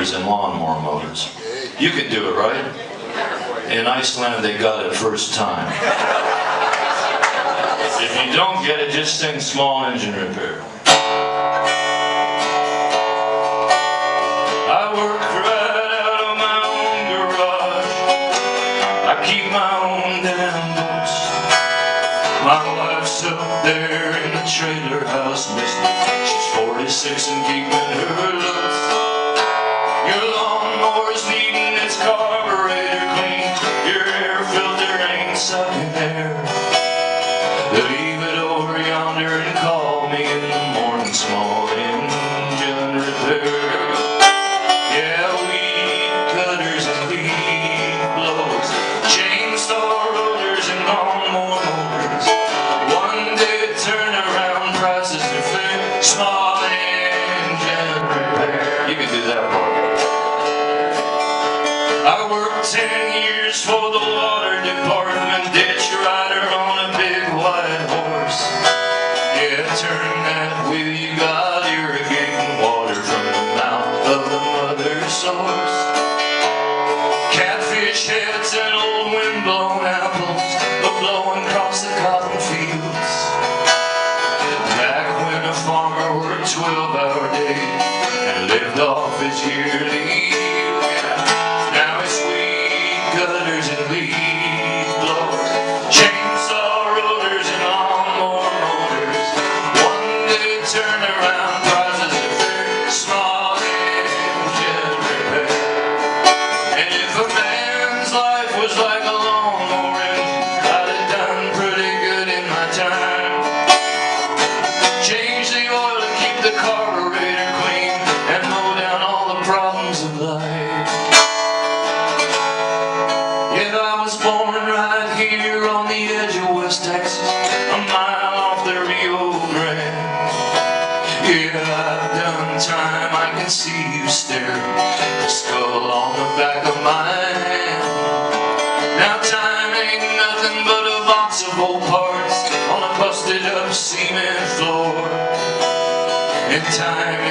motors and lawnmower motors. You can do it, right? In Iceland, they got it first time. If you don't get it, just sing small engine repair. I work right out of my own garage. I keep my own damn books. My wife's up there in the trailer house listening. She's 46 and keeping her looks. Your lawnmower's needing its carburetor clean. Your air filter ain't sucking air. Leave it over yonder and call me in the morning. Small engine repair. Yeah, weed cutters and weed blowers, chainsaw rollers and lawnmower mowers. One day turnaround prices are fair. Small engine repair. You can do that part. I worked 10 years for the water department, ditch rider on a big white horse. Yeah, turn that wheel, you got irrigating water from the mouth of the mother source. Catfish heads and old wind-blown apples are blowing across the cotton fields. Back when a farmer worked 12-hour days and lived off his yearly yield. Now it's weed cutters and weed blowers, chainsaw rollers and lawnmower motors. One day turnaround prices are fair. Small engine repair. And if a man's life was like a lawnmower engine, I'd have done pretty good in my time. Change the oil and keep the carburetor clean and mow down all the problems of life. Yeah, I was born right here on the edge of West Texas, a mile off the Rio Grande. Yeah, I've done time, I can see you staring, the skull on the back of my hand. Now time ain't nothing but a box of old parts on a busted up cement floor. And time